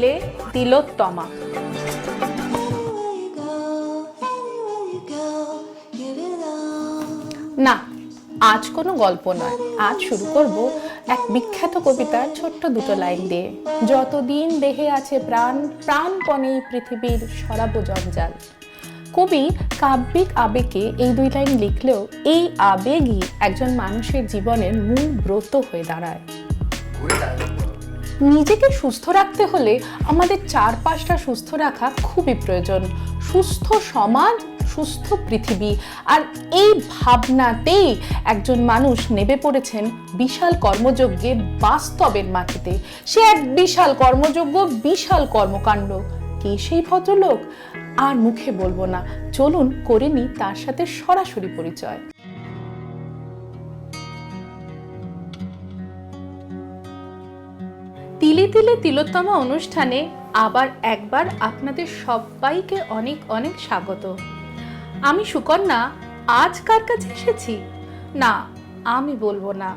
তিলে তিলোত্তমা। না, আজ কোনো গল্প নয়, আজ শুরু করব এক বিখ্যাত কবিতার ছোট্ট দুটো লাইন দিয়ে। যতদিন দেহে আছে প্রাণ, প্রাণপণে পৃথিবীর সরাবো জঞ্জাল। কবি কাব্যিক আবেগে এই দুই লাইন লিখলেও এই আবেগই একজন মানুষের জীবনের মূল ব্রত হয়ে দাঁড়ায়। নিজেকে সুস্থ রাখতে হলে আমাদের চারপাশটা সুস্থ রাখা খুবই প্রয়োজন। সুস্থ সমাজ, সুস্থ পৃথিবী, আর এই ভাবনাতেই একজন মানুষ নেমে পড়েছেন বিশাল কর্মযজ্ঞে বাস্তবের মাটিতে। সে এক বিশাল কর্মযজ্ঞ, বিশাল কর্মকাণ্ড। কে সেই ভদ্রলোক? আর মুখে বলবো না, চলুন করে নি তার সাথে সরাসরি পরিচয়। তিলে তিলে তিলোত্তমা অনুষ্ঠানে আবার একবার আপনাদের সবাইকে অনেক অনেক স্বাগত। আমি সুকন্যা আজ কার কাছে এসেছি? না, আমি বলবো না।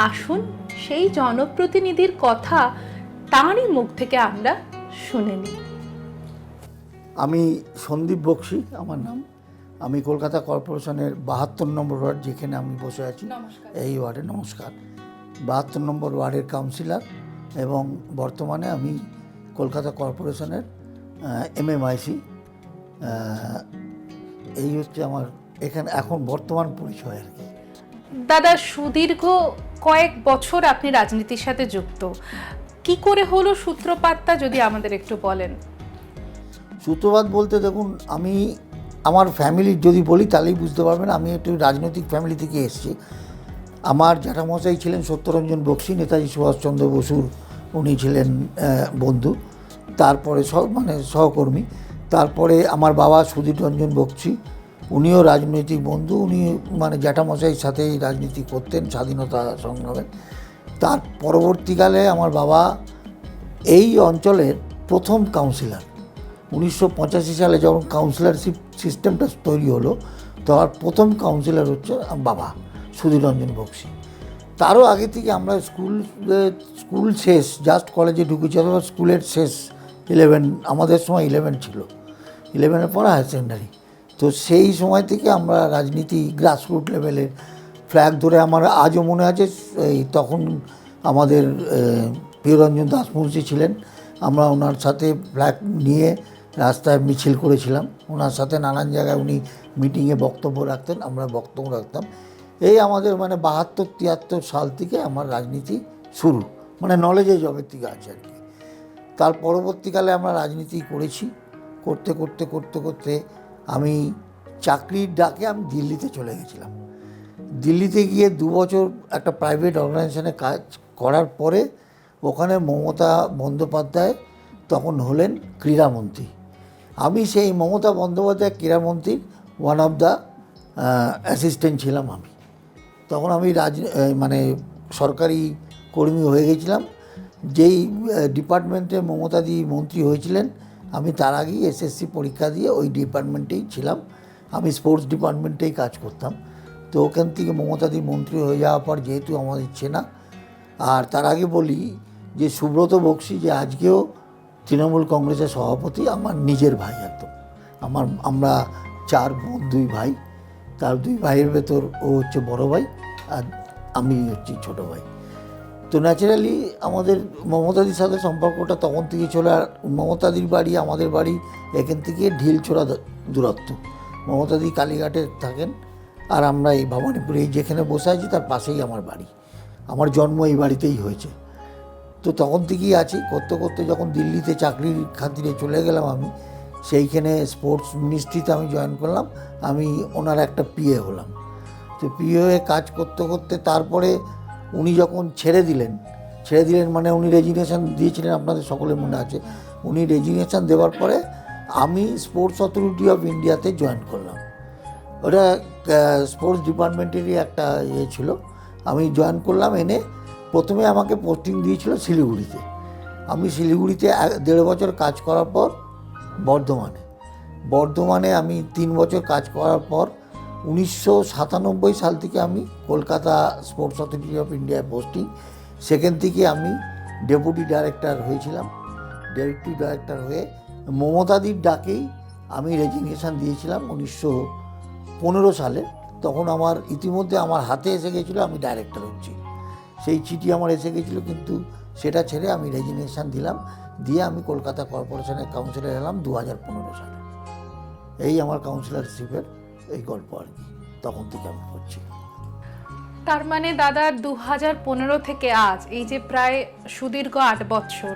আসুন সেই জনপ্রতিনিধির কথা তাঁরই মুখ থেকে আমরা শুনে নিই। আমি সন্দীপ বক্সি আমার নাম। আমি কলকাতা কর্পোরেশনের 72 নম্বর ওয়ার্ড, যেখানে আমি বসে আছি এই ওয়ার্ডে, নমস্কার, 72 নম্বর ওয়ার্ডের কাউন্সিলর, এবং বর্তমানে আমি কলকাতা কর্পোরেশনের MMIC। এই হচ্ছে আমার এখানে এখন বর্তমান পরিচয় আর কি। দাদা, সুদীর্ঘ কয়েক বছর আপনি রাজনীতির সাথে যুক্ত। কি করে হলো সূত্রপাতটা যদি আমাদের একটু বলেন। সূত্রপাত বলতে দেখুন, আমি আমার ফ্যামিলির যদি বলি তাহলেই বুঝতে পারবেন আমি একটু রাজনৈতিক ফ্যামিলি থেকে এসেছি। আমার জ্যাঠামশাই ছিলেন সত্যরঞ্জন বক্সি, নেতাজি সুভাষচন্দ্র বসুর উনি ছিলেন বন্ধু, তারপরে সহকর্মী। তারপরে আমার বাবা সুধীর রঞ্জন বক্সি, উনিও রাজনৈতিক বন্ধু, উনি জ্যাঠামশাইয়ের সাথেই রাজনীতি করতেন স্বাধীনতা সংগ্রামে। তার পরবর্তীকালে আমার বাবা এই অঞ্চলের প্রথম কাউন্সিলর। 1985 সালে যখন কাউন্সিলরশিপ সিস্টেমটা তৈরি হলো, তখন প্রথম কাউন্সিলর হচ্ছে বাবা সুধীর রঞ্জন বক্সি। তারও আগে থেকে আমরা স্কুল শেষ, জাস্ট কলেজে ঢুকেছি, অথবা স্কুলের শেষ 11, আমাদের সময় 11 ছিল, 11-এর পর হায়ার সেকেন্ডারি। তো সেই সময় থেকে আমরা রাজনীতি গ্রাসরুট লেভেলের ফ্ল্যাগ ধরে, আমার আজও মনে আছে এই তখন আমাদের প্রিয়রঞ্জন দাস মুন্সি ছিলেন, আমরা ওনার সাথে ফ্ল্যাগ নিয়ে রাস্তায় মিছিল করেছিলাম। ওনার সাথে নানান জায়গায় উনি মিটিংয়ে বক্তব্য রাখতেন, আমরা বক্তব্য রাখতাম। এই আমাদের 72-73 সাল থেকে আমার রাজনীতি শুরু, নলেজে জবের থেকে আছে আর কি। তার পরবর্তীকালে আমরা রাজনীতি করেছি, করতে করতে করতে করতে আমি চাকরির ডাকে আমি দিল্লিতে চলে গেছিলাম। দিল্লিতে গিয়ে 2 বছর একটা প্রাইভেট অর্গানাইজেশনে কাজ করার পরে ওখানে মমতা বন্দ্যোপাধ্যায় তখন হলেন ক্রীড়ামন্ত্রী। আমি সেই মমতা বন্দ্যোপাধ্যায় ক্রীড়ামন্ত্রীর ওয়ান অফ দ্য অ্যাসিস্ট্যান্ট ছিলাম আমি। তখন আমি সরকারি কর্মী হয়ে গেছিলাম। যেই ডিপার্টমেন্টে মমতাদি মন্ত্রী হয়েছিলেন, আমি তার আগেই SSC পরীক্ষা দিয়ে ওই ডিপার্টমেন্টেই ছিলাম। আমি স্পোর্টস ডিপার্টমেন্টেই কাজ করতাম। তো ওখান থেকে মমতাদি মন্ত্রী হয়ে যাওয়ার পর যেহেতু আমাদের চেনা, আর তার আগে বলি যে সুব্রত বক্সি যে আজকেও তৃণমূল কংগ্রেসের সভাপতি, আমার নিজের ভাই একদম। আমরা 4 বোন 2 ভাই, তার 2 ভাইয়ের ভেতর ও হচ্ছে বড় ভাই আর আমি হচ্ছি ছোটো ভাই। তো ন্যাচারালি আমাদের মমতাদির সাথে সম্পর্কটা তখন থেকে চলে। আর মমতাদির বাড়ি আমাদের বাড়ি এখান থেকে ঢিলছোড়া দূরত্ব। মমতাদি কালীঘাটে থাকেন, আর আমরা এই ভবানীপুরে যেখানে বসে আছি তার পাশেই আমার বাড়ি। আমার জন্ম এই বাড়িতেই হয়েছে। তো তখন থেকেই আছি। করতে করতে যখন দিল্লিতে চাকরির খাতিরে চলে গেলাম, আমি সেইখানে স্পোর্টস মিনিস্ট্রিতে আমি জয়েন করলাম। আমি ওনার একটা PA হলাম। তো PA হয়ে কাজ করতে করতে তারপরে উনি যখন ছেড়ে দিলেন উনি রেজিগনেশন দিয়েছিলেন, আপনাদের সকলের মনে আছে। উনি রেজিগনেশন দেওয়ার পরে আমি স্পোর্টস অথরিটি অফ ইন্ডিয়াতে জয়েন করলাম। ওটা স্পোর্টস ডিপার্টমেন্টেরই একটা ছিল। আমি জয়েন করলাম, এনে প্রথমে আমাকে পোস্টিং দিয়েছিল শিলিগুড়িতে। আমি শিলিগুড়িতে 1.5 বছর কাজ করার পর বর্ধমানে আমি 3 বছর কাজ করার পর 1997 সাল থেকে আমি কলকাতা স্পোর্টস অথরিটি অফ ইন্ডিয়ায় পোস্টিং। সেখান থেকে আমি ডেপুটি ডাইরেক্টর হয়েছিলাম। ডেপুটি ডাইরেক্টর হয়ে মমতাদির ডাকেই আমি রেজিগনেশন দিয়েছিলাম 1915 সালে। তখন আমার ইতিমধ্যে আমার হাতে এসে গেছিলো আমি ডাইরেক্টর হচ্ছি, সেই চিঠি আমার এসে গেছিলো, কিন্তু সেটা ছেড়ে আমি রেজিগনেশন দিলাম, দিয়ে আমি কলকাতা কর্পোরেশনের কাউন্সিলর এলাম 2015 সালে। এই আমার কাউন্সিলরশিপের এই গল্প আর কি, তখন থেকে আমি করছি। তার মানে দাদা 2015 থেকে আজ এই যে প্রায় সুদীর্ঘ 8 বছর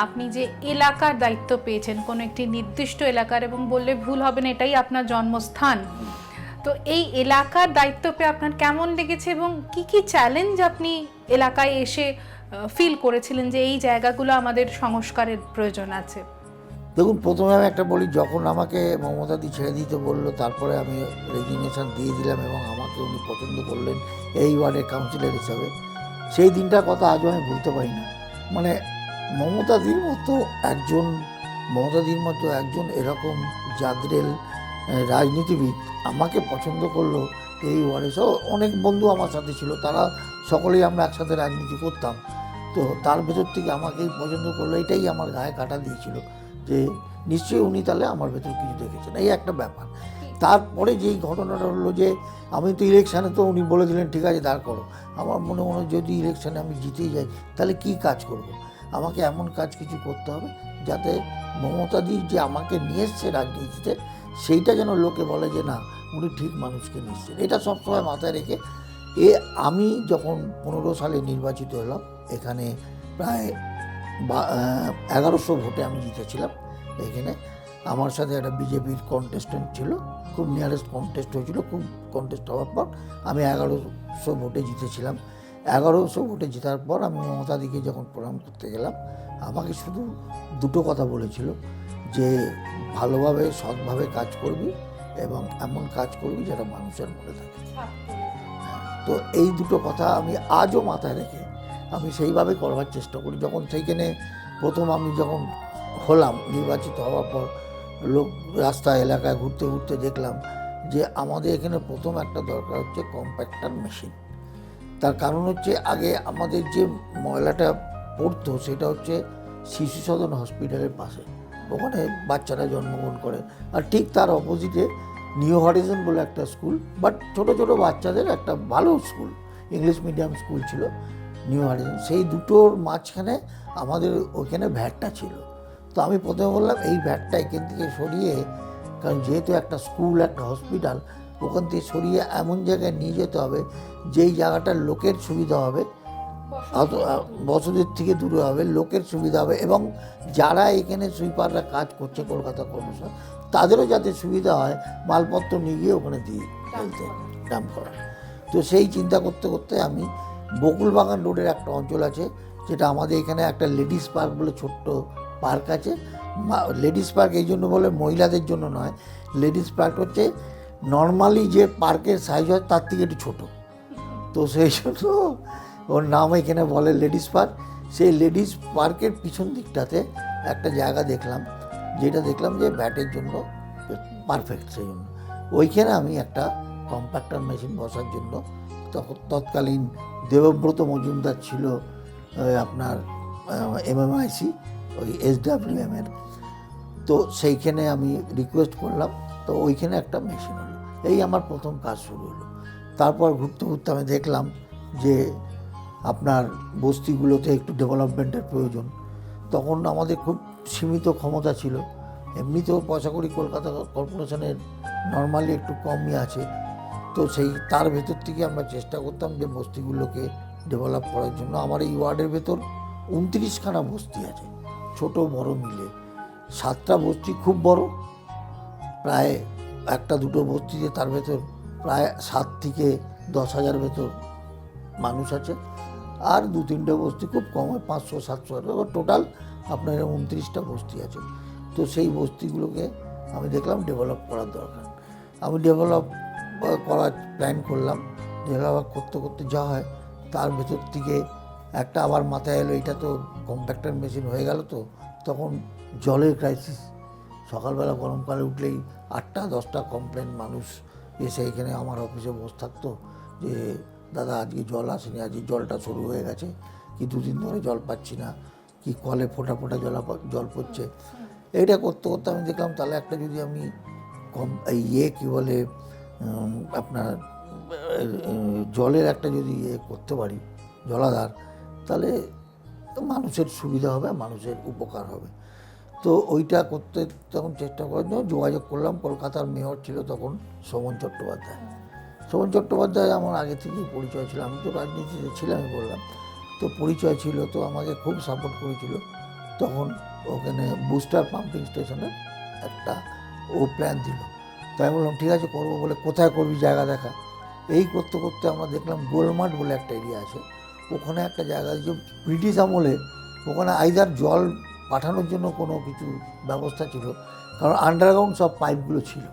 আপনি যে এলাকার দায়িত্ব পেয়েছেন, কোনো একটি নির্দিষ্ট এলাকার, এবং বললে ভুল হবে না এটাই আপনার জন্মস্থান, তো এই এলাকার দায়িত্ব পেয়ে আপনার কেমন লেগেছে এবং কি কি চ্যালেঞ্জ আপনি এলাকায় এসে ফিল করেছিলেন যে এই জায়গাগুলো আমাদের সংস্কারের প্রয়োজন আছে? দেখুন, প্রথমে আমি একটা বলি, যখন আমাকে মমতাদি ছেড়ে দিতে বললো, তারপরে আমি রেজিগনেশন দিয়ে দিলাম এবং আমাকে উনি পছন্দ করলেন এই ওয়ার্ডের কাউন্সিলর হিসাবে। সেই দিনটার কথা আজও আমি ভুলতে পারি না। মানে মমতাদির মতো একজন এরকম জাদরেল রাজনীতিবিদ আমাকে পছন্দ করলো এই ওয়ার্ডে। সব অনেক বন্ধু আমার সাথে ছিল, তারা সকলেই আমরা একসাথে রাজনীতি করতাম। তো তার ভেতর থেকে আমাকেই পছন্দ করলো, এটাই আমার গায়ে কাটা দিয়েছিল যে নিশ্চয়ই উনি তাহলে আমার ভেতর কিছু দেখেছেন, এই একটা ব্যাপার। তারপরে যেই ঘটনাটা হলো যে আমি তো ইলেকশানে, তো উনি বলে দিলেন ঠিক আছে দাঁড় করো। আমার মনে যদি ইলেকশানে আমি জিতেই যাই তাহলে কি কাজ করব, আমাকে এমন কাজ কিছু করতে হবে যাতে মমতাদি যে আমাকে নিয়ে এসছে রাজনীতিতে, সেইটা যেন লোকে বলে যে না, উনি ঠিক মানুষকে নিয়ে এসছেন। এটা সবসময় মাথায় রেখে আমি যখন 15 সালে নির্বাচিত হলাম, এখানে প্রায় 1100 ভোটে আমি জিতেছিলাম। এখানে আমার সাথে একটা বিজেপির কন্টেস্টেন্ট ছিল, খুব নিয়ারেস্ট কন্টেস্ট হয়েছিল। খুব কন্টেস্ট হওয়ার পর আমি 1100 ভোটে জিতেছিলাম। 1100 ভোটে জেতার পর আমি মমতাদিকে যখন প্রণাম করতে গেলাম, আমাকে শুধু দুটো কথা বলেছিল যে ভালোভাবে সৎভাবে কাজ করবি এবং এমন কাজ করবি যেটা মানুষের মনে থাকে। তো এই দুটো কথা আমি আজও মাথায় রেখে আমি সেইভাবে করবার চেষ্টা করি। যখন সেইখানে আমি যখন হলাম, নির্বাচিত হওয়ার পর লোক রাস্তা এলাকায় ঘুরতে ঘুরতে দেখলাম যে আমাদের এখানে প্রথম একটা দরকার হচ্ছে কম্প্যাক্টার মেশিন। তার কারণ হচ্ছে আগে আমাদের যে ময়লাটা পড়তো সেটা হচ্ছে শিশু সদন হসপিটালের পাশে, ওখানে বাচ্চারা জন্মগ্রহণ করে, আর ঠিক তার অপোজিটে নিউ হরাইজন বলে একটা স্কুল, বাট ছোটো ছোটো বাচ্চাদের একটা ভালো স্কুল, ইংলিশ মিডিয়াম স্কুল ছিল নিউ হরাইজন। সেই দুটোর মাঝখানে আমাদের ওইখানে ভ্যাটটা ছিল। তো আমি প্রথমে বললাম এই ভ্যাটটা এখান থেকে সরিয়ে, কারণ যেহেতু একটা স্কুল একটা হসপিটাল, ওখান থেকে সরিয়ে এমন জায়গায় নিয়ে যেতে হবে যেই জায়গাটার লোকের সুবিধা হবে, বসতির থেকে দূরে হবে, লোকের সুবিধা হবে, এবং যারা এখানে সুইপাররা কাজ করছে কলকাতা কর্পোরেশন, তাদেরও যাতে সুবিধা হয় মালপত্র নিয়ে গিয়ে ওখানে দিয়ে ফেলতে, ডাম্প করা। তো সেই চিন্তা করতে করতে আমি বকুলবাগান রোডের একটা অঞ্চল আছে, যেটা আমাদের এখানে একটা লেডিস পার্ক বলে ছোট্ট পার্ক আছে। লেডিস পার্ক এই জন্য বলে, মহিলাদের জন্য নয়, লেডিস পার্ক হচ্ছে নর্মালি যে পার্কের সাইজ হয় তার থেকে একটু ছোটো, তো সেই জন্য ওর নাম এখানে বলে লেডিস পার্ক। সেই লেডিস পার্কের পিছন দিকটাতে একটা জায়গা দেখলাম, যেটা দেখলাম যে ব্যাটের জন্য পারফেক্ট। সেই জন্য ওইখানে আমি একটা কম্প্যাক্টার মেশিন বসার জন্য, তৎকালীন দেবব্রত মজুমদার ছিল আপনার MMIC, ওই SWM-এর, তো সেইখানে আমি রিকোয়েস্ট করলাম, তো ওইখানে একটা মেশিন হলো। এই আমার প্রথম কাজ শুরু হলো। তারপর ঘুরতে ঘুরতে আমি দেখলাম যে আপনার বস্তিগুলোতে একটু ডেভেলপমেন্টের প্রয়োজন। তখন আমাদের খুব সীমিত ক্ষমতা ছিল, এমনিতেও পয়সা করি কলকাতা কর্পোরেশনের নর্মালি একটু কমই আছে। তো তার ভেতর থেকে আমরা চেষ্টা করতাম যে বস্তিগুলোকে ডেভেলপ করার জন্য। আমার এই ওয়ার্ডের ভেতর 29খানা বস্তি আছে, ছোট বড় মিলে। 7টা বস্তি খুব বড়, প্রায় একটা দুটো বস্তিতে তার ভেতর প্রায় 7 থেকে 10,000 ভেতর মানুষ আছে, আর 2-3টে বস্তি খুব কম হয়, 500-700, টোটাল আপনার 29টা বস্তি আছে। তো সেই বস্তিগুলোকে আমি দেখলাম ডেভেলপ করার দরকার। আমি ডেভেলপ করার প্ল্যান করলাম। ডেভেলপ করতে করতে যা হয় তার ভেতর থেকে একটা আবার মাথায় এলো, এটা তো কম্প্যাক্টার মেশিন হয়ে গেল, তো তখন জলের ক্রাইসিস। সকালবেলা গরমকালে উঠলেই 8টা-10টা কমপ্লেন মানুষ এসে এখানে আমার অফিসে বসে থাকতো যে দাদা আজকে জল আসেনি, আজকে জলটা শুরু হয়ে গেছে, কি 2 দিন ধরে জল পাচ্ছি না। কি কলে ফোঁটা ফোঁটা জল পড়ছে। এইটা করতে করতে আমি দেখলাম তাহলে একটা যদি আমি কম কী বলে আপনার জলের একটা যদি করতে পারি জলাধার, তাহলে মানুষের সুবিধা হবে, মানুষের উপকার হবে। তো ওইটা করতে তখন চেষ্টা করার জন্য যোগাযোগ করলাম। কলকাতার মেয়র ছিল তখন শোভন চট্টোপাধ্যায়। শোভন চট্টোপাধ্যায় আমার আগে থেকেই পরিচয় ছিল, আমি তো রাজনীতিতে ছিলামই বললাম, তো পরিচয় ছিল, তো আমাকে খুব সাপোর্ট করেছিল। তখন ওখানে বুস্টার পাম্পিং স্টেশনের একটা ও প্ল্যান দিল, তাই বললাম ঠিক আছে করবো। বলে কোথায় করবি জায়গা দেখা। এই করতে করতে আমরা দেখলাম গোলমাঠ বলে একটা এরিয়া আছে, ওখানে একটা জায়গা যে ব্রিটিশ আমলে ওখানে আইদার জল পাঠানোর জন্য কোনো কিছু ব্যবস্থা ছিল, কারণ আন্ডারগ্রাউন্ড সব পাইপগুলো ছিল।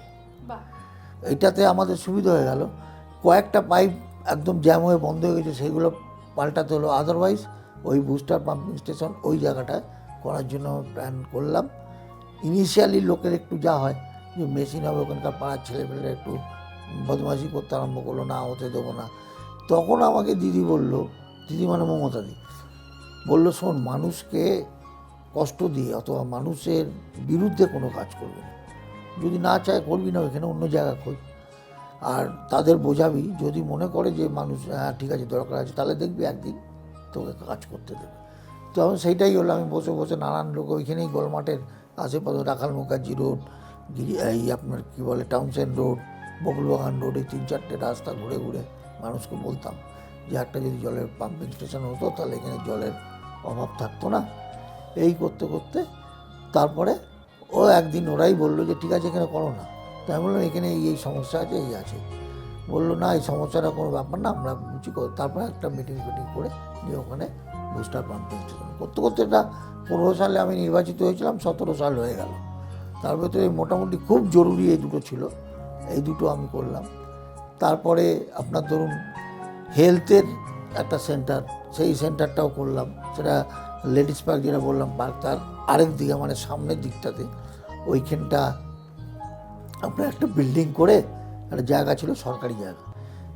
এটাতে আমাদের সুবিধা হয়ে গেল, কয়েকটা পাইপ একদম জ্যাম হয়ে বন্ধ হয়ে গেছে, সেইগুলো পাল্টাতে হলো। আদারওয়াইজ ওই বুস্টার পাম্পিং স্টেশন ওই জায়গাটায় করার জন্য প্ল্যান করলাম। ইনিশিয়ালি লোকের একটু যা হয় যে মেশিন হবে, ওখানকার পাড়ার ছেলেমেয়েরা একটু বদমাশি করতে আরম্ভ করলো, না হতে দেবো না। তখন আমাকে দিদি বলল, দিদি মানে মমতাদি বলল, শোন, মানুষকে কষ্ট দিয়ে অথবা মানুষের বিরুদ্ধে কোনো কাজ করবি না, যদি না চায় করবি না, ওইখানে অন্য জায়গা খোঁজ। আর তাদের বোঝাবি, যদি মনে করে যে মানুষ হ্যাঁ ঠিক আছে দরকার আছে, তাহলে দেখবি একদিন তোকে কাজ করতে দেবে। তো আমি সেইটাই হলো, আমি বসে বসে নানান লোক ওইখানেই গোলমাঠের আশেপাশে রাখাল মুখার্জি রোড, এই আপনার কী বলে টাউনসেন্ড রোড, বকুলবাগান রোড, এই 3-4টে রাস্তা ঘুরে ঘুরে মানুষকে বলতাম যে একটা যদি জলের পাম্পিং স্টেশন হতো তাহলে এখানে জলের অভাব থাকতো না। এই করতে করতে তারপরে ও একদিন ওরাই বললো যে ঠিক আছে এখানে করো না। তাই আমি বললাম এখানে এই সমস্যা আছে, এই আছে। বললো না, এই সমস্যাটা কোনো ব্যাপার না, আমরা বুঝি। তারপরে একটা মিটিং করে নিয়ে ওখানে বুস্টার পাম্পিং স্টেশন করতে করতে, এটা 15 সালে আমি নির্বাচিত হয়েছিলাম, 17 সাল হয়ে গেল। তার ভেতরে মোটামুটি খুব জরুরি এই দুটো ছিল, এই দুটো আমি করলাম। তারপরে আপনার ধরুন হেলথের একটা সেন্টার, সেই সেন্টারটাও করলাম। সেটা লেডিস পার্ক যেটা বললাম পার্ক, তার আরেক দিকে মানে সামনের দিকটাতে ওইখানটা আপনার একটা বিল্ডিং করে, একটা জায়গা ছিল সরকারি জায়গা,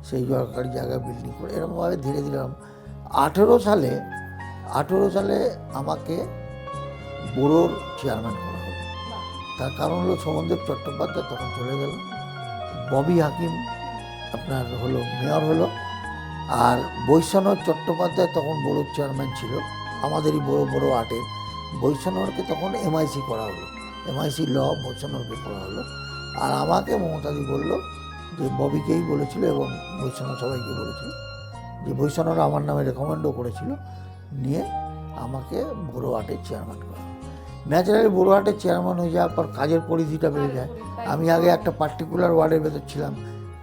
সেই সরকারি জায়গায় বিল্ডিং করে এরকমভাবে ধীরে ধীরে 18 সালে আমাকে বোরোর চেয়ারম্যান করা হলো। তার কারণ হলো শোভনদেব চট্টোপাধ্যায় তখন চলে গেল, ববি হাকিম আপনার হলো মেয়র হলো, আর বৈশ্বনাথ চট্টোপাধ্যায় তখন বোরোর চেয়ারম্যান ছিল, আমাদেরই বড় আর্টের। বৈশ্বনাথকে তখন এমআইসি করা হলো, এমআইসি ল বৈশ্বনাথকে করা হলো। আর আমাকে মমতাদি বলল যে ববিকেই বলেছিল এবং বৈশ্বনাথ সবাইকে বলেছিল, যে বৈশ্বনাথ আমার নামে রেকমেন্ডও করেছিল, নিয়ে আমাকে বড় আর্টের চেয়ারম্যান করা। ন্যাচারালি বড় আর্টের চেয়ারম্যান হয়ে যাওয়ার পর কাজের পরিধিটা বেড়ে যায়। আমি আগে একটা পার্টিকুলার ওয়ার্ডের ভেতর ছিলাম,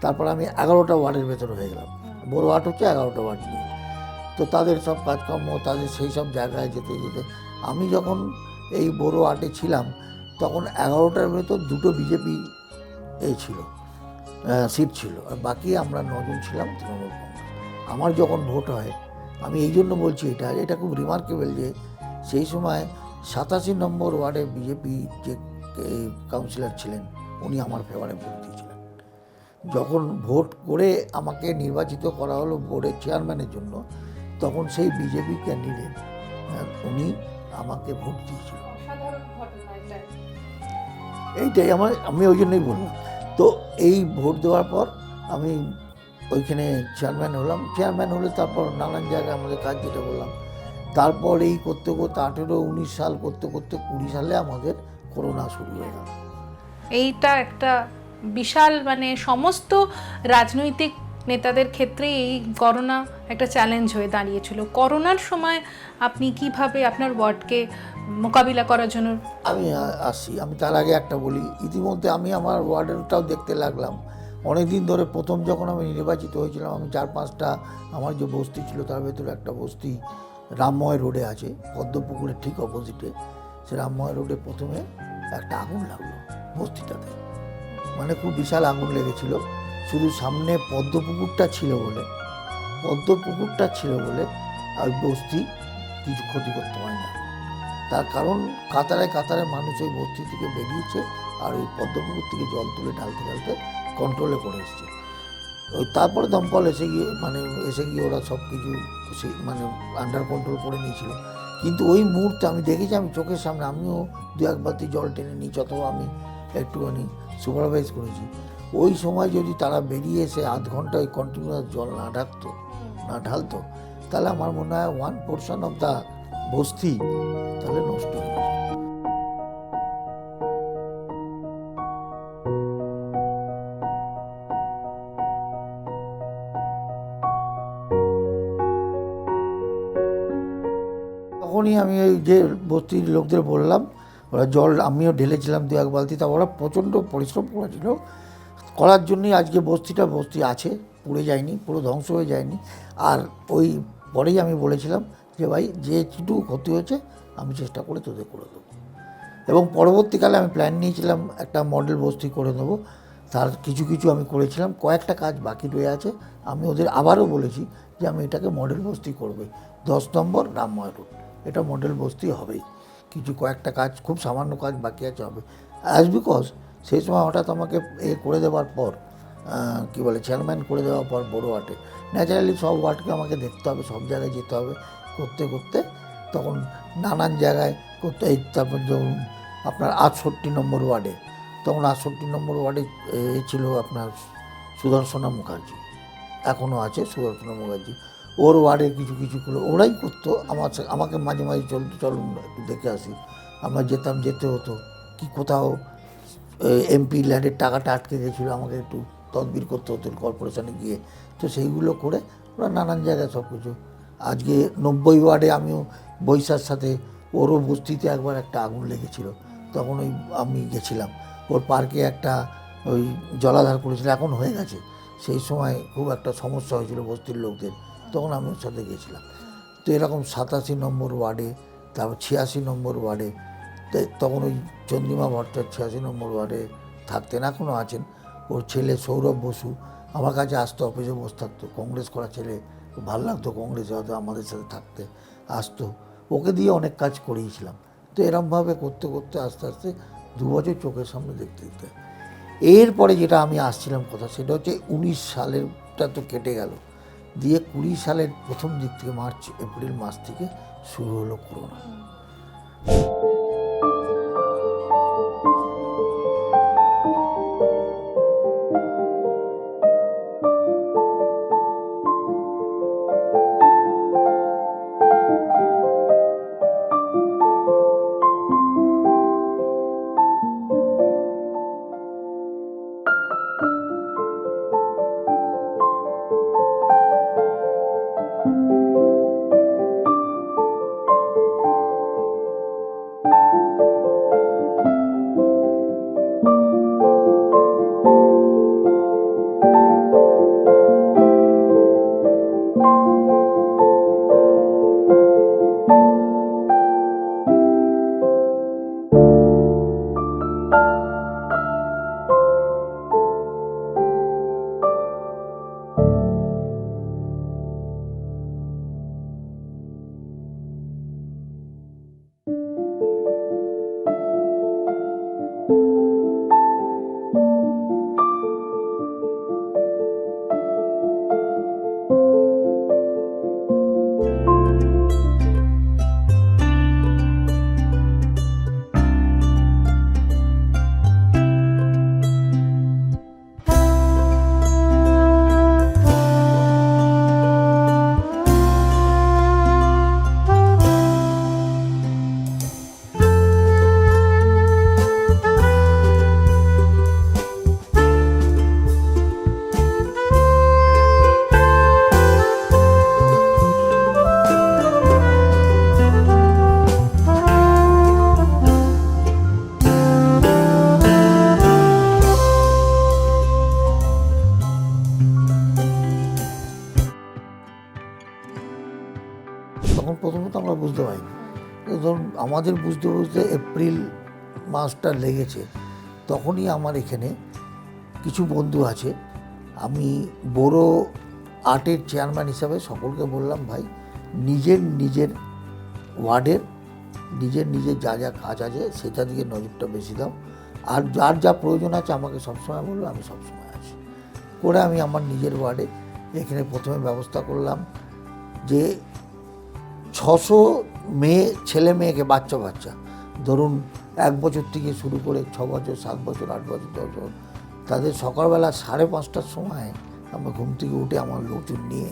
তারপর আমি 11টা ওয়ার্ডের ভেতর হয়ে গেলাম। বড় আর্ট হচ্ছে 11টা ওয়ার্ড নিয়ে, তো তাদের সব কাজকর্ম, তাদের সেই সব জায়গায় যেতে যেতে আমি যখন এই বড় আর্টে ছিলাম তখন 11টার ভেতর 2টো বিজেপি ছিল, সিট ছিল, আর বাকি আমরা 9 জন ছিলাম তৃণমূল কংগ্রেস। আমার যখন ভোট হয়, আমি এই জন্য বলছি এটা খুব রিমার্কেবল যে সেই সময় 87 নম্বর ওয়ার্ডে বিজেপি যে কাউন্সিলর ছিলেন উনি আমার ফেভারে ভোট দিয়েছিলেন। যখন ভোট করে আমাকে নির্বাচিত করা হলো বোর্ডের চেয়ারম্যানের জন্য, তখন সেই বিজেপি ক্যান্ডিডেট উনি আমাকে ভোট দিয়েছিল। এইটাই আমি ওই জন্যই বললাম। তো এই ভোট দেওয়ার পর আমি ওইখানে চেয়ারম্যান হলাম। চেয়ারম্যান হলে তারপর নানান জায়গায় আমাদের কাজ, যেটা বললাম। তারপর এই করতে করতে 18-19 সাল করতে করতে 20 সালে আমাদের করোনা শুরু হয়ে গেল। এইটা একটা বিশাল মানে সমস্ত রাজনৈতিক নেতাদের ক্ষেত্রে এই করোনা একটা চ্যালেঞ্জ হয়ে দাঁড়িয়েছিল। করোনার সময় আপনি কিভাবে আপনার ওয়ার্ডকে মোকাবিলা করার জন্য? আমি আসি, আমি তার আগে একটা বলি। ইতিমধ্যে আমি আমার ওয়ার্ডেরটাও দেখতে লাগলাম অনেক দিন ধরে। প্রথম যখন আমি নির্বাচিত হয়েছিলাম, আমি 4-5টা আমার যে বস্তি ছিল তার ভেতরে একটা বস্তি রামময় রোডে আছে, পদ্মপুকুরের ঠিক অপোজিটে। সে রামময় রোডে প্রথমে একটা আগুন লাগলো বস্তিটাতে, মানে খুব বিশাল আগুন লেগেছিল। শুধু সামনে পদ্মপুকুরটা ছিল বলে আর বস্তি কিছু ক্ষতি করতে পারে না। তার কারণ কাতারে কাতারে মানুষ ওই বস্তি থেকে বেরিয়েছে, আর ওই পদ্মপুকুর থেকে জল তুলে ঢালতে ঢালতে কন্ট্রোলে করে এসছে। ওই তারপরে দমকল এসে গিয়ে ওরা সব কিছু মানে আন্ডার কন্ট্রোল করে নিয়েছিল। কিন্তু ওই মুহূর্তে আমি দেখেছি, আমি চোখের সামনে আমিও 2-1 বালতি জল টেনে নিয়েছি অথবা আমি একটুখানি সুপারভাইজ করেছি। ওই সময় যদি তারা বেরিয়ে এসে আধ ঘন্টা ওই কন্টিনিউয়াস জল না ঢালতো, তাহলে আমার মনে হয় 1% অফ দ্য বস্তি তাহলে নষ্ট হয়ে যেত। তখনই আমি ওই যে বস্তির লোকদের বললাম, ওরা জল আমিও ঢেলেছিলাম 2-1 বালতি, তা ওরা প্রচণ্ড পরিশ্রম করেছিল। করার জন্যই আজকে বস্তি আছে, পুড়ে যায়নি, পুরো ধ্বংস হয়ে যায়নি। আর ওই পরেই আমি বলেছিলাম যে ভাই যে যেটুকু ক্ষতি হয়েছে আমি চেষ্টা করে তোদের করে দেবো। এবং পরবর্তীকালে আমি প্ল্যান নিয়েছিলাম একটা মডেল বস্তি করে দেবো। তার কিছু আমি করেছিলাম, কয়েকটা কাজ বাকি রয়ে আছে। আমি ওদের আবারও বলেছি যে আমি এটাকে মডেল বস্তি করবে। 10 নম্বর রামময় রোড, এটা মডেল বস্তি হবেই। কয়েকটা কাজ, খুব সামান্য কাজ বাকি আছে, হবে। অ্যাজ বিকজ সেই সময় হঠাৎ আমাকে করে দেওয়ার পর চেয়ারম্যান করে দেওয়ার পর বড় ওয়ার্ডে ন্যাচারালি সব ওয়ার্ডকে আমাকে দেখতে হবে, সব জায়গায় যেতে হবে। করতে করতে তখন নানান জায়গায় করতে, তারপর যখন আপনার 68 নম্বর ওয়ার্ডে, তখন 68 নম্বর ওয়ার্ডে ছিল আপনার সুদর্শনা মুখার্জি, এখনও আছে সুদর্শনা মুখার্জি। ওর ওয়ার্ডে কিছু ওরাই করতো। আমাকে মাঝে মাঝে চলুন একটু দেখে আসি। আমরা যেতে হতো কি কোথাও এমপি ল্যান্ডের টাকাটা আটকে গেছিলো, আমাকে একটু তদবির করতে হতো কর্পোরেশনে গিয়ে। তো সেইগুলো করে ওরা নানান জায়গায় সব কিছু। আজকে 90 ওয়ার্ডে আমিও বৈশার সাথে, ওরও বস্তিতে একবার একটা আগুন লেগেছিল, তখন আমি গেছিলাম। ওর পার্কে একটা ওই জলাধার করেছিল, এখন হয়ে গেছে। সেই সময় খুব একটা সমস্যা হয়েছিল বস্তির লোকদের, তখন আমি ওর সাথে গেছিলাম। তো এরকম 87 নম্বর ওয়ার্ডে, তারপর 86 নম্বর ওয়ার্ডে, তখন ওই চন্দ্রিমা ভট্টাচার্য 86 নম্বর ওয়ার্ডে থাকতেন, এখনও আছেন। ওর ছেলে সৌরভ বসু আমার কাছে আসতো, অফিসে বসে থাকতো। কংগ্রেস করা ছেলে, ভালো লাগতো কংগ্রেসে, হয়তো আমাদের সাথে থাকতে আসতো। ওকে দিয়ে অনেক কাজ করিয়েছিলাম। তো এরকমভাবে করতে করতে আস্তে আস্তে 2 বছর চোখের সামনে দেখতে। এরপরে যেটা আমি আসছিলাম কথা, সেটা হচ্ছে 19 সালেরটা তো কেটে গেল, দিয়ে 20 সালের প্রথম দিক থেকে এপ্রিল মাস থেকে শুরু হলো করোনা। তখন প্রথমত আমরা বুঝতে পারিনি। ধরুন আমাদের বুঝতে এপ্রিল মাসটা লেগেছে, তখনই আমার এখানে কিছু বন্ধু আছে। আমি বড় আর্টের চেয়ারম্যান হিসাবে সকলকে বললাম, ভাই নিজের ওয়ার্ডের নিজের যা কাজ আছে সেটা দিকে নজরটা বেশি দাও, আর যার যা প্রয়োজন আছে আমাকে সবসময় বললো, আমি সবসময় আছি। করে আমি আমার নিজের ওয়ার্ডে এখানে প্রথমে ব্যবস্থা করলাম যে 600 মেয়ে ছেলে মেয়েকে বাচ্চা ধরুন 1 বছর থেকে শুরু করে 6 বছর 7 বছর 8 বছর 10 বছর, তাদের সকালবেলা 5:30টার সময় আমরা ঘুম থেকে উঠে আমার লোকজন নিয়ে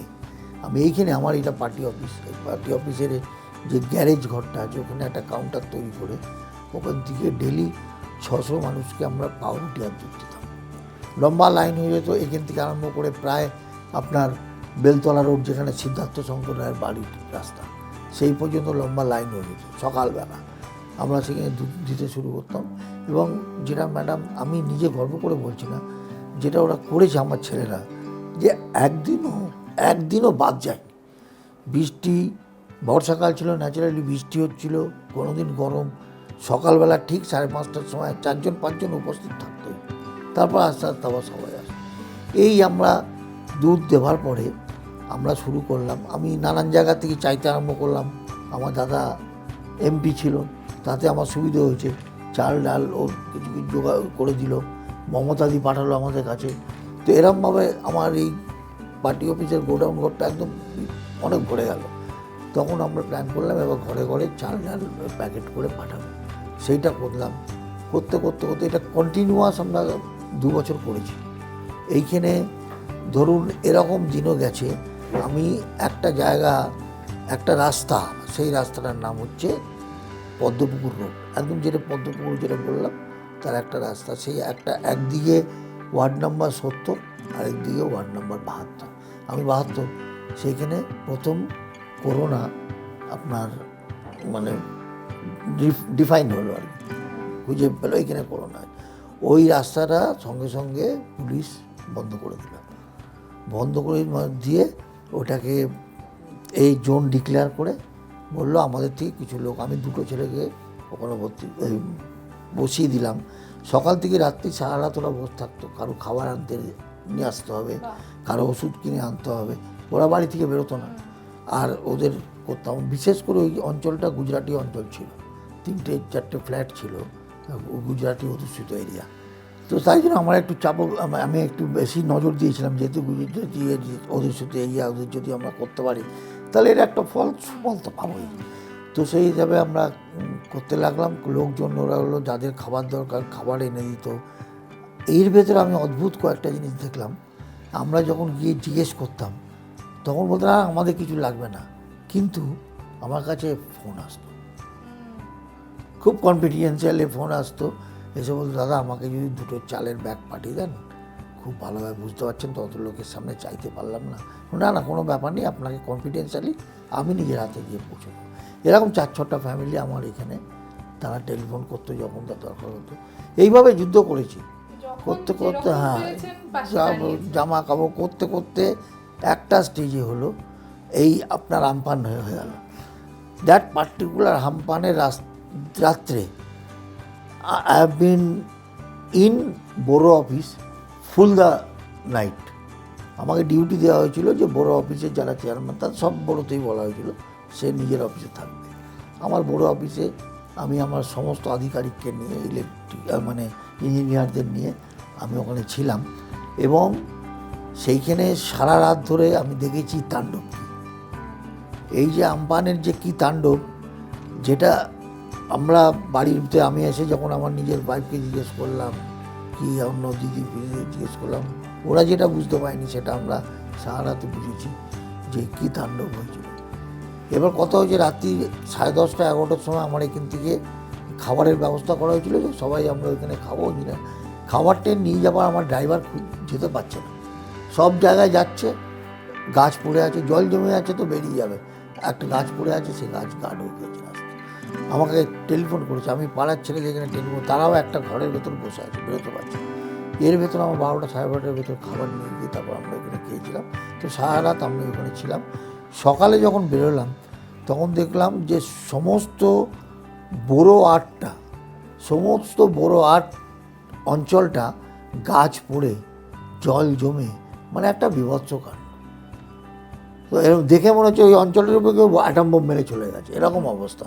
আমি এইখানে আমার এটা পার্টি অফিস, এই পার্টি অফিসের যে গ্যারেজ ঘরটা আছে ওখানে একটা কাউন্টার তৈরি করে ওখান থেকে ডেলি 600 মানুষকে আমরা পাউরুটি আর দুধ দিতাম। লম্বা লাইন হয়ে যেত এখান থেকে আরম্ভ করে প্রায় আপনার বেলতলা রোড, যেখানে সিদ্ধার্থ শঙ্কর রায়ের বাড়ির রাস্তা, সেই পর্যন্ত লম্বা লাইন হয়ে যেত। সকালবেলা আমরা সেখানে দুধ দিতে শুরু করতাম। এবং যেটা ম্যাডাম আমি নিজে গর্ব করে বলছি না, যেটা ওরা করেছে আমার ছেলেরা, যে একদিনও বাদ যায়। বৃষ্টি, বর্ষাকাল ছিল, ন্যাচারালি বৃষ্টি হচ্ছিল, কোনো দিন গরম, সকালবেলা ঠিক 5:30টার সময় 4-5জন উপস্থিত থাকতো। তারপর আস্তে আস্তে আবার সবাই আসে। এই আমরা দুধ দেওয়ার পরে আমরা শুরু করলাম, আমি নানান জায়গা থেকে চাইতে আরম্ভ করলাম। আমার দাদা এমপি ছিল, তাতে আমার সুবিধা হয়েছে, চাল ডাল ওর কিছু কিছু জোগাড় করে দিল, মমতাদি পাঠালো আমাদের কাছে। তো এরমভাবে আমার এই পার্টি অফিসের গোডাউন ঘরটা একদম অনেক ভরে গেল। তখন আমরা প্ল্যান করলাম এবার ঘরে ঘরে চাল ডাল প্যাকেট করে পাঠাবো। সেইটা করলাম, করতে এটা কন্টিনিউয়াস আমরা 2 বছর করেছি। এইখানে ধরুন এরকম দিনও গেছে, আমি একটা জায়গা, একটা রাস্তা, সেই রাস্তাটার নাম হচ্ছে পদ্মপুকুর রোড, একদম যেটা পদ্মপুকুর যেটা বললাম তার একটা রাস্তা, সেই একদিকে ওয়ার্ড নাম্বার 70 আর একদিকে ওয়ার্ড নাম্বার 72। আমি 72, সেইখানে প্রথম করোনা আপনার মানে ডিফাইন হলো আর কি, খুঁজে পেলো এখানে করোনা। ওই রাস্তাটা সঙ্গে সঙ্গে পুলিশ বন্ধ করে দিল, বন্ধ করে দিয়ে ওটাকে এই জোন ডিক্লেয়ার করে বললো আমাদের থেকে কিছু লোক, আমি 2টো ছেলেকে ওখানে বসিয়ে দিলাম। সকাল থেকে রাত্রি সারা রাত ওরা বসে থাকতো, কারো খাবার আনতে নিয়ে আসতে হবে, কারো ওষুধ কিনে আনতে হবে, ওরা বাড়ি থেকে বেরোতো না। আর ওদের করতাম, বিশেষ করে ওই অঞ্চলটা গুজরাটি অঞ্চল ছিল, 3-4টে ফ্ল্যাট ছিল, গুজরাটি অধ্যুষিত এরিয়া। তো তাই জন্য আমার একটু আমি একটু বেশি নজর দিয়েছিলাম, যেহেতু গুজরাটি অধ্যুষিত এরিয়া, ওদের যদি আমরা করতে পারি তাহলে এর একটা সুফল তো পাবোই। তো সেই হিসাবে আমরা করতে লাগলাম। লোকজন ওরা হলো যাদের খাবার দরকার খাবার এনে দিত। এর ভেতরে আমি অদ্ভুত কয়েকটা জিনিস দেখলাম। আমরা যখন গিয়ে জিজ্ঞেস করতাম তখন বলতো না আমাদের কিছু লাগবে না, কিন্তু আমার কাছে ফোন আসতো, খুব কনফিডেন্সিয়ালি ফোন আসতো, এসে বলতো দাদা আমাকে যদি 2টো চালের ব্যাগ পাঠিয়ে দেন খুব ভালোভাবে, বুঝতে পারছেন তো অত লোকের সামনে চাইতে পারলাম না। না কোনো ব্যাপার নেই, আপনাকে কনফিডেন্সিয়ালি আমি নিজের হাতে গিয়ে পৌঁছবো। এরকম 4-6টা ফ্যামিলি আমার এখানে, তারা টেলিফোন করতো যখন তার দরকার হতো। এইভাবে যুদ্ধ করেছি, করতে হ্যাঁ জামা কাপড় করতে একটা স্টেজে হলো এই আপনার আমপান হয়ে গেল। দ্যাট পার্টিকুলার আমপানের রাত্রে I have been in বড়ো অফিস ফুল দ্য নাইট। আমাকে ডিউটি দেওয়া হয়েছিল যে বড়ো অফিসের যারা চেয়ারম্যান তার সব বড়োতেই বলা হয়েছিল সে নিজের অফিসে থাকবে। আমার বড়ো অফিসে আমি আমার সমস্ত আধিকারিককে নিয়ে, মানে ইঞ্জিনিয়ারদের নিয়ে আমি ওখানে ছিলাম, এবং সেইখানে সারা রাত ধরে আমি দেখেছি তাণ্ডব। এই যে আমপানের যে কী তাণ্ডব, যেটা আমরা বাড়িতে আমি এসে যখন আমার নিজের ওয়াইফকে জিজ্ঞেস করলাম, কি অন্য দিদি জিজ্ঞেস করলাম, ওরা যেটা বুঝতে পারেনি সেটা আমরা সারা রাতে বুঝেছি যে কী তাণ্ডব হয়েছিল। এবার কথা হয়েছে রাত্রি 10:30-11টার সময় আমার এখান থেকে খাবারের ব্যবস্থা করা হয়েছিল যে সবাই আমরা ওইখানে খাবো। খাবারটা নিয়ে যাবার আমার ড্রাইভার যেতে পারছে না, সব জায়গায় যাচ্ছে, গাছ পড়ে আছে, জল জমে আছে তো বেরিয়ে যাবে, একটা গাছ পড়ে আছে, সেই গাছ গার্ড হয়ে গেছে। আমাকে টেলিফোন করেছে, আমি পাড়ার ছেলে যেখানে টেলিফোন, তারাও একটা ঘরের ভেতর বসে আছে, বেরোতে পারছে। এর ভেতর আমার 12টা 12:30টার ভেতর খাবার নিয়ে গিয়ে তারপর আমরা ওখানে খেয়েছিলাম। তো সারা রাত আমরা ওখানে ছিলাম। সকালে যখন বেরোলাম তখন দেখলাম যে সমস্ত বড়ো আট অঞ্চলটা গাছ পড়ে জল জমে, মানে একটা বিভৎস কাণ্ড। তো এরকম দেখে মনে হচ্ছে ওই অঞ্চলের উপরে কেউ অ্যাটম বোম মেরে চলে গেছে, এরকম অবস্থা।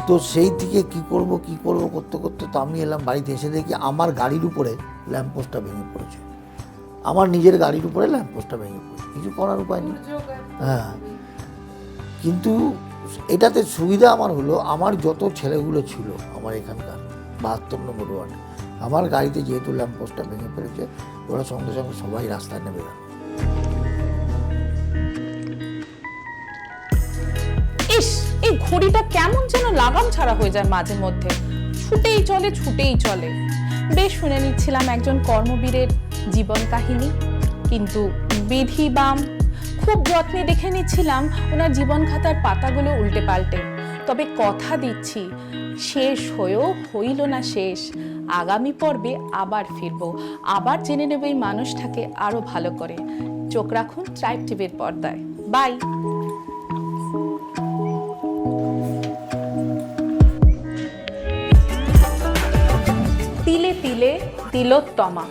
তো সেই থেকে কি করব করতে করতে তো আমি এলাম বাড়িতে, এসে দেখি আমার গাড়ির উপরে ল্যাম্পপোস্টটা ভেঙে পড়েছে। আমার নিজের গাড়ির উপরে ল্যাম্পপোস্টটা ভেঙে পড়েছে, কিছু করার উপায় নেই। হ্যাঁ, কিন্তু এটাতে সুবিধা আমার হলো, আমার যত ছেলেগুলো ছিল আমার এখানকার 72 নম্বর ওয়ার্ডে, আমার গাড়িতে যেহেতু ল্যাম্পপোস্টটা ভেঙে পড়েছে, ওরা সঙ্গে সঙ্গে সবাই রাস্তায় নেমে গেল। ইস, এই ঘড়িটা কেমন যেন লাগাম ছাড়া হয়ে যায় মাঝে মধ্যে, ছুটেই চলে। বেশ শুনে নিচ্ছিলাম একজন কর্মবীরের জীবন কাহিনী, কিন্তু বিধি বাম, খুব যত্নে দেখে নিচ্ছিলাম ওনার জীবন খাতার পাতাগুলো উল্টে পাল্টে। তবে কথা দিচ্ছি, শেষ হয়েও হইল না শেষ। আগামী পর্বে আবার ফিরবো, আবার জেনে নেব এই মানুষটাকে আরো ভালো করে। চোখ রাখুন ট্রাইব টিভির পর্দায়। বাই। তিলে তিলে তিলোত্তমা।